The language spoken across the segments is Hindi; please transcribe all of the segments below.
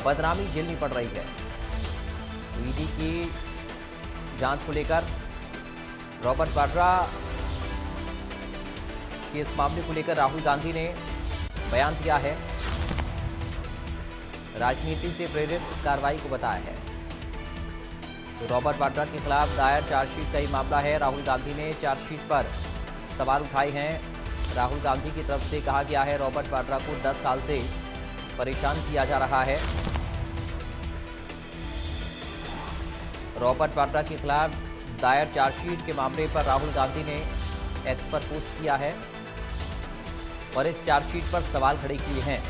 बदनामी झेलनी पड़ रही है। ईडी की जांच को लेकर रॉबर्ट वाड्रा के इस मामले को लेकर राहुल गांधी ने बयान दिया है। राजनीति से प्रेरित इस कार्रवाई को बताया है। तो रॉबर्ट वाड्रा के खिलाफ दायर चार्जशीट का ही मामला है। राहुल गांधी ने चार्जशीट पर सवाल उठाए हैं। राहुल गांधी की तरफ से कहा गया है रॉबर्ट वाड्रा को 10 साल से परेशान किया जा रहा है। रॉबर्ट वाड्रा के खिलाफ दायर चार्जशीट के मामले पर राहुल गांधी ने एक्स पर पोस्ट किया है और इस चार्जशीट पर सवाल खड़े किए हैं।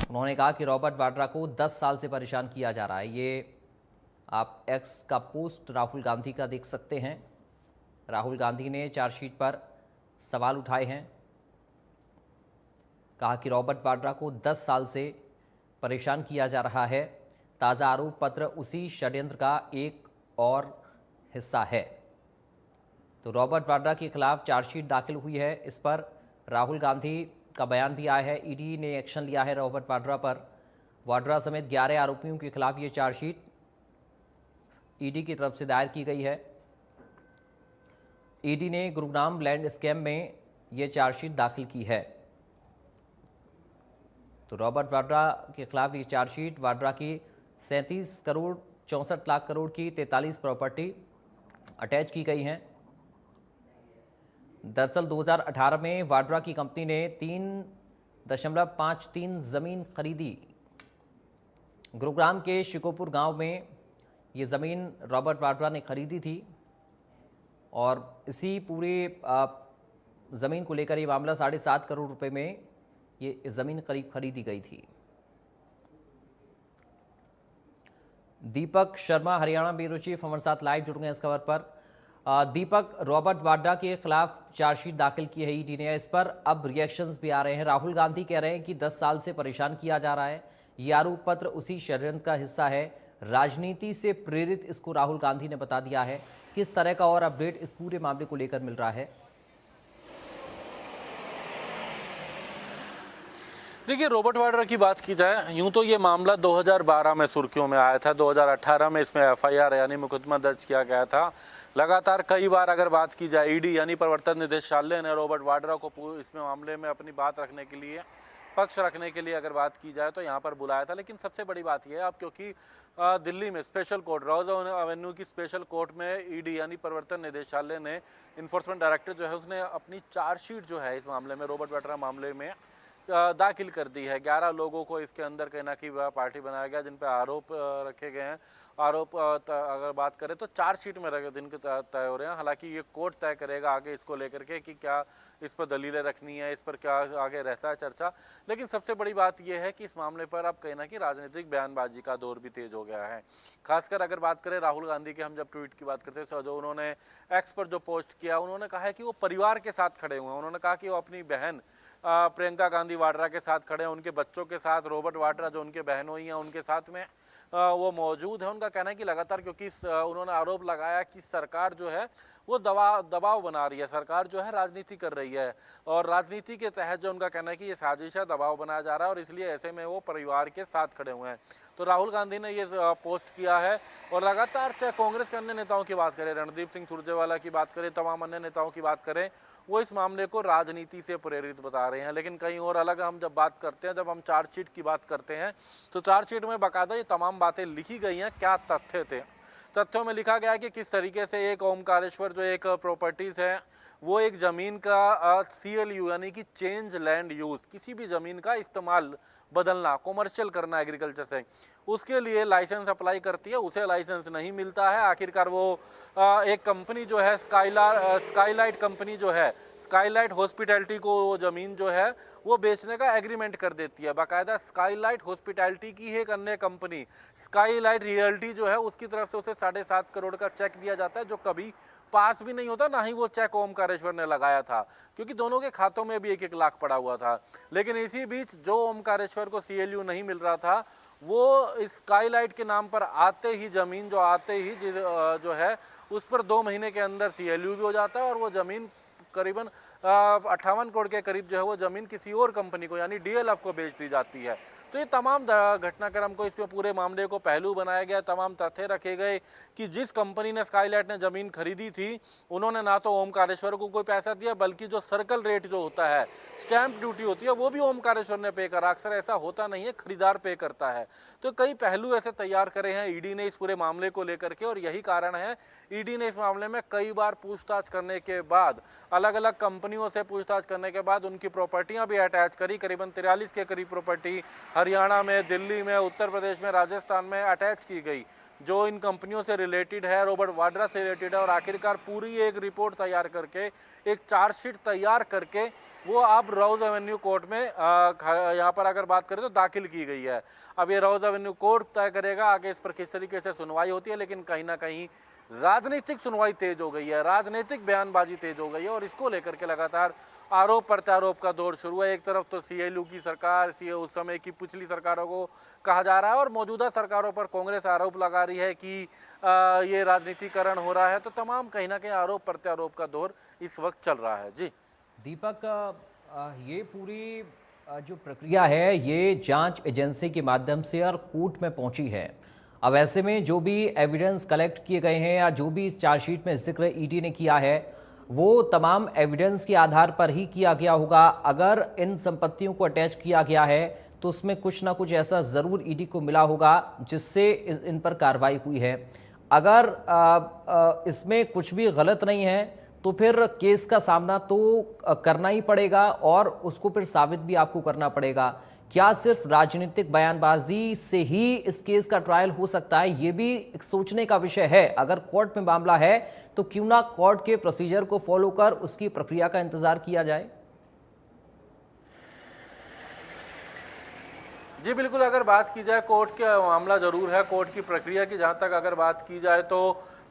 उन्होंने कहा कि रॉबर्ट वाड्रा को 10 साल से परेशान किया जा रहा है। ये आप एक्स का पोस्ट राहुल गांधी का देख सकते हैं। राहुल गांधी ने चार्जशीट पर सवाल उठाए हैं। कहा कि रॉबर्ट वाड्रा को 10 साल से परेशान किया जा रहा है। ताज़ा आरोप पत्र उसी षड्यंत्र का एक और हिस्सा है। तो रॉबर्ट वाड्रा के खिलाफ चार्जशीट दाखिल हुई है। इस पर राहुल गांधी का बयान भी आया है। ईडी ने एक्शन लिया है रॉबर्ट वाड्रा पर। वाड्रा समेत 11 आरोपियों के खिलाफ ये चार्जशीट ईडी की तरफ से दायर की गई है। ईडी ने गुरुग्राम लैंड स्कैम में ये चार्जशीट दाखिल की है। तो रॉबर्ट वाड्रा के खिलाफ ये चार्जशीट वाड्रा की 37 करोड़ 64 लाख करोड़ की 43 प्रॉपर्टी अटैच की गई हैं। दरअसल 2018 में वाड्रा की कंपनी ने 3.53 जमीन खरीदी। गुरुग्राम के शिकोपुर गांव में ये ज़मीन रॉबर्ट वाड्रा ने खरीदी थी और इसी पूरी ज़मीन को लेकर ये मामला 7.5 करोड़ रुपए में ये ज़मीन करीब खरीदी गई थी। दीपक शर्मा हरियाणा ब्यूरो चीफ हमारे साथ लाइव जुड़ गए इस खबर पर। दीपक, रॉबर्ट वाड्रा के खिलाफ चार्जशीट दाखिल की है ईडी ने। इस पर अब रिएक्शंस भी आ रहे हैं। राहुल गांधी कह रहे हैं कि 10 साल से परेशान किया जा रहा है। ये आरोप पत्र उसी षड्यंत्र का हिस्सा है। राजनीति से प्रेरित इसको राहुल गांधी ने बता दिया है। किस तरह का और अपडेट इस पूरे मामले को लेकर मिल रहा है? देखिए, रॉबर्ट वाड्रा की बात की जाए यूं तो ये मामला 2012 में सुर्खियों में आया था। 2018 में इसमें एफआईआर यानी मुकदमा दर्ज किया गया था। लगातार कई बार अगर बात की जाए ईडी यानी प्रवर्तन निदेशालय ने रॉबर्ट वाड्रा को इसमें मामले में अपनी बात रखने के लिए, पक्ष रखने के लिए अगर बात की जाए तो यहाँ पर बुलाया था। लेकिन सबसे बड़ी बात यह है अब क्योंकि दिल्ली में स्पेशल कोर्ट रोज एवेन्यू की स्पेशल कोर्ट में ईडी यानी प्रवर्तन निदेशालय ने इन्फोर्समेंट डायरेक्टर जो है उसने अपनी चार्जशीट जो है इस मामले में रॉबर्ट वाड्रा मामले में दाखिल कर दी है। 11 लोगों को इसके अंदर कहना कि वह पार्टी बनाया गया जिन पर आरोप रखे गए हैं। आरोप अगर बात करें तो चार्जशीट में दिन के तय हो रहे हैं। हालांकि ये कोर्ट तय करेगा आगे इसको लेकर के कि क्या इस पर दलीलें रखनी है, इस पर क्या आगे रहता है चर्चा। लेकिन सबसे बड़ी बात यह है कि इस मामले पर अब कहना कि राजनीतिक बयानबाजी का दौर भी तेज हो गया है। खासकर अगर बात करें राहुल गांधी के, हम जब ट्वीट की बात करते हैं, जो उन्होंने एक्स पर जो पोस्ट किया, उन्होंने कहा है कि वो परिवार के साथ खड़े हुए हैं। उन्होंने कहा कि वो अपनी बहन प्रियंका गांधी वाड्रा के साथ खड़े हैं, उनके बच्चों के साथ। रॉबर्ट वाड्रा जो उनके बहनोई हैं उनके साथ में वो मौजूद है। उनका कहना है कि लगातार, क्योंकि उन्होंने आरोप लगाया कि सरकार जो है वो दबाव बना रही है, सरकार जो है राजनीति कर रही है और राजनीति के तहत जो उनका कहना है कि ये साजिश है, दबाव बनाया जा रहा है और इसलिए ऐसे में वो परिवार के साथ खड़े हुए हैं। तो राहुल गांधी ने ये पोस्ट किया है और लगातार, चाहे कांग्रेस के अन्य नेताओं की बात करें, रणदीप सिंह सुरजेवाला की बात करें, तमाम अन्य नेताओं की बात करें, वो इस मामले को राजनीति से प्रेरित बता रहे हैं। लेकिन कहीं और अलग हम जब बात करते हैं, जब हम चार्जशीट की बात करते हैं तो चार्जशीट में बाकायदा ये तमाम बातें लिखी गई हैं। क्या तथ्य थे? तथ्यों में लिखा गया है कि किस तरीके से एक ओमकारेश्वर जो एक प्रॉपर्टीज है वो एक ज़मीन का CLU यानी कि चेंज लैंड यूज़, किसी भी ज़मीन का इस्तेमाल बदलना, कॉमर्शियल करना एग्रीकल्चर से, उसके लिए लाइसेंस अप्लाई करती है, उसे लाइसेंस नहीं मिलता है। आखिरकार वो एक कंपनी जो है स्काईलाइट कंपनी जो है, स्काईलाइट हॉस्पिटैलिटी को वो ज़मीन जो है वो बेचने का एग्रीमेंट कर देती है। बाकायदा स्काईलाइट हॉस्पिटैलिटी की एक अन्य कंपनी स्काईलाइट रियल्टी जो है उसकी तरफ से उसे 7.5 करोड़ का चेक दिया जाता है, जो कभी पास भी नहीं होता, ना ही वो चेक ओमकारेश्वर ने लगाया था, क्योंकि दोनों के खातों में भी 1-1 लाख पड़ा हुआ था। लेकिन इसी बीच जो ओमकारेश्वर को CLU नहीं मिल रहा था, वो स्काईलाइट के नाम पर आते ही ज़मीन जो आते ही जो है उस पर 2 महीने के अंदर CLU भी हो जाता है और वो ज़मीन करीबन 58 करोड़ के करीब जो है वो ज़मीन किसी और कंपनी को यानी DLF को बेच दी जाती है। तो ये तमाम घटनाक्रम को, इसमें पूरे मामले को पहलू बनाया गया, तमाम तथ्य रखे गए कि जिस कंपनी ने स्काईलाइट ने जमीन खरीदी थी उन्होंने ना तो ओमकारेश्वर को कोई पैसा दिया, बल्कि जो सर्कल रेट जो होता है, स्टैंप ड्यूटी होती है, वो भी ओमकारेश्वर ने पे करा। अक्सर ऐसा होता नहीं है, खरीदार पे करता है। तो कई पहलू ऐसे तैयार करे हैं ईडी ने इस पूरे मामले को लेकर के, और यही कारण है ईडी ने इस मामले में कई बार पूछताछ करने के बाद, अलग अलग कंपनियों से पूछताछ करने के बाद उनकी प्रॉपर्टियां भी अटैच करी। करीबन 43 के करीब प्रॉपर्टी हरियाणा में, दिल्ली में, उत्तर प्रदेश में, राजस्थान में अटैच की गई, जो इन कंपनियों से रिलेटेड है, रॉबर्ट वाड्रा से रिलेटेड है। और आखिरकार पूरी एक रिपोर्ट तैयार करके, एक चार्जशीट तैयार करके वो अब रोज एवेन्यू कोर्ट में यहाँ पर अगर बात करें तो दाखिल की गई है। अब ये रोज एवेन्यू कोर्ट तय करेगा आगे इस पर किस तरीके से सुनवाई होती है, लेकिन कहीं ना कहीं राजनीतिक सुनवाई तेज हो गई है, राजनीतिक बयानबाजी तेज हो गई है, और इसको लेकर के लगातार आरोप प्रत्यारोप का दौर शुरू है। एक तरफ तो सीएलयू की सरकार, उस समय की पिछली सरकारों को कहा जा रहा है, और मौजूदा सरकारों पर कांग्रेस आरोप लगा रही है कि ये राजनीतिकरण हो रहा है। तो तमाम कहीं ना कहीं आरोप प्रत्यारोप का दौर इस वक्त चल रहा है। जी दीपक, ये पूरी जो प्रक्रिया है ये जांच एजेंसी के माध्यम से और कोर्ट में पहुंची है। अब ऐसे में जो भी एविडेंस कलेक्ट किए गए हैं या जो भी चार्जशीट में जिक्र ईडी ने किया है, वो तमाम एविडेंस के आधार पर ही किया गया होगा। अगर इन संपत्तियों को अटैच किया गया है तो उसमें कुछ ना कुछ ऐसा ज़रूर ईडी को मिला होगा जिससे इन पर कार्रवाई हुई है। अगर इसमें कुछ भी गलत नहीं है तो फिर केस का सामना तो करना ही पड़ेगा, और उसको फिर साबित भी आपको करना पड़ेगा। क्या सिर्फ राजनीतिक बयानबाजी से ही इस केस का ट्रायल हो सकता है? ये भी एक सोचने का विषय है। अगर कोर्ट में मामला है तो क्यों ना कोर्ट के प्रोसीजर को फॉलो कर उसकी प्रक्रिया का इंतजार किया जाए। जी बिल्कुल, अगर बात की जाए कोर्ट का मामला जरूर है, कोर्ट की प्रक्रिया की जहां तक अगर बात की जाए तो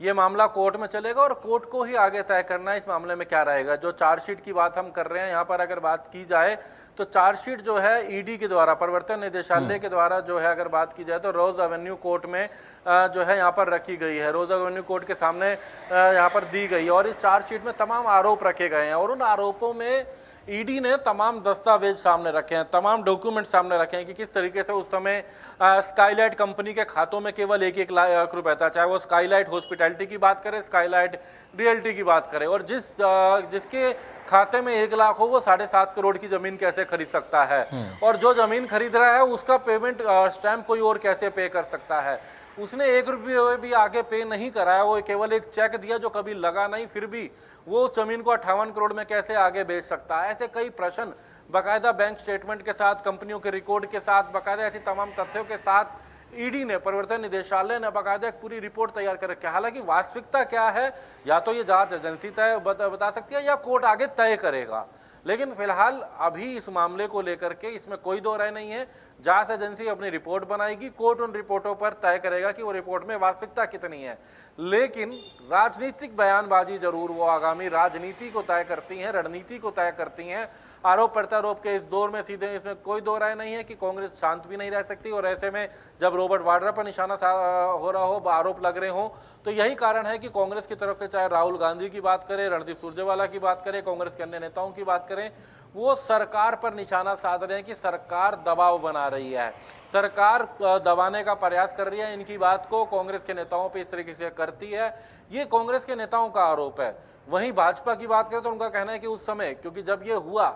ये मामला कोर्ट में चलेगा, और कोर्ट को ही आगे तय करना है इस मामले में क्या रहेगा। जो चार्जशीट की बात हम कर रहे हैं यहाँ पर अगर बात की जाए तो चार्जशीट जो है ईडी के द्वारा, प्रवर्तन निदेशालय के द्वारा जो है अगर बात की जाए तो रोज एवेन्यू कोर्ट में जो है यहाँ पर रखी गई है, रोज एवेन्यू कोर्ट के सामने यहाँ पर दी गई, और इस चार्जशीट में तमाम आरोप रखे गए हैं, और उन आरोपों में ईडी ने तमाम दस्तावेज सामने रखे हैं, तमाम डॉक्यूमेंट सामने रखे हैं कि किस तरीके से उस समय स्काईलाइट कंपनी के खातों में केवल 1-1 लाख रुपए था, चाहे वो स्काईलाइट हॉस्पिटैलिटी की बात करें, स्काईलाइट रियल्टी की बात करें, और जिसके खाते में 1 लाख हो वो 7.5 करोड़ की जमीन कैसे खरीद सकता है, और जो जमीन खरीद रहा है उसका पेमेंट स्टैम्प कोई और कैसे पे कर सकता है। उसने 1 रुपये भी आगे पे नहीं कराया, वो केवल एक चेक दिया जो कभी लगा नहीं, फिर भी वो जमीन को 58 करोड़ में कैसे आगे बेच सकता है। ऐसे कई प्रश्न बाकायदा बैंक स्टेटमेंट के साथ, कंपनियों के रिकॉर्ड के साथ, बाकायदा ऐसी तमाम तथ्यों के साथ ईडी ने, प्रवर्तन निदेशालय ने बाकायदा एक पूरी रिपोर्ट तैयार कर रखी है। हालांकि वास्तविकता क्या है या तो ये जांच एजेंसी तय बता सकती है या कोर्ट आगे तय करेगा, लेकिन फिलहाल अभी इस मामले को लेकर के इसमें कोई दो राय नहीं है। जांच एजेंसी अपनी रिपोर्ट बनाएगी, कोर्ट उन रिपोर्टों पर तय करेगा कि वो रिपोर्ट में वास्तविकता कितनी है। लेकिन राजनीतिक बयानबाजी जरूर वो आगामी राजनीति को तय करती हैं, रणनीति को तय करती हैं। आरोप प्रत्यारोप के इस दौर में सीधे इसमें कोई दो राय नहीं है कि कांग्रेस शांत भी नहीं रह सकती, और ऐसे में जब रॉबर्ट वाड्रा पर निशाना हो रहा हो, आरोप लग रहे हो, तो यही कारण है कि कांग्रेस की तरफ से चाहे राहुल गांधी की बात करें, रणदीप सुरजेवाला की बात करें, कांग्रेस के अन्य नेताओं की बात करें, वो सरकार पर निशाना साध रहे हैं कि सरकार दबाव बना रही है, सरकार दबाने का प्रयास कर रही है। इनकी बात को कांग्रेस के नेताओं पे इस तरीके से करती है, ये कांग्रेस के नेताओं का आरोप है। वहीं भाजपा की बात करें तो उनका कहना है कि उस समय, क्योंकि जब ये हुआ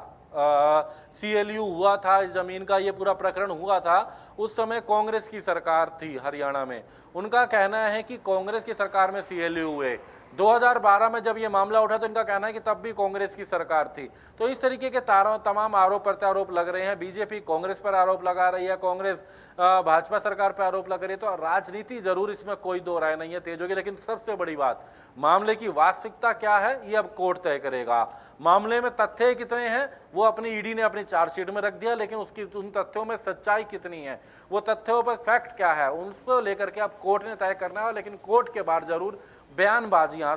सीएलयू हुआ था, इस जमीन का ये पूरा प्रकरण हुआ था, उस समय कांग्रेस की सरकार थी हरियाणा में। उनका कहना है कि कांग्रेस की सरकार में सीएलयू हुए। 2012 में जब ये मामला उठा तो इनका कहना है कि तब भी कांग्रेस की सरकार थी। तो इस तरीके के तमाम आरोप प्रत्यारोप लग रहे हैं। बीजेपी कांग्रेस पर आरोप लगा रही है, कांग्रेस भाजपा सरकार पर आरोप लग रही है। तो राजनीति जरूर इसमें कोई दो राय नहीं है तेज होगी, लेकिन सबसे बड़ी बात मामले की वास्तविकता क्या है ये अब कोर्ट तय करेगा। मामले में तथ्य कितने हैं वो अपनी ईडी ने अपनी चार्जशीट में रख दिया, लेकिन उसकी उन तथ्यों में सच्चाई कितनी है, वो तथ्यों पर फैक्ट क्या है, उसको लेकर के अब कोर्ट ने तय करना है। लेकिन कोर्ट के बाहर जरूर बयानबाजियां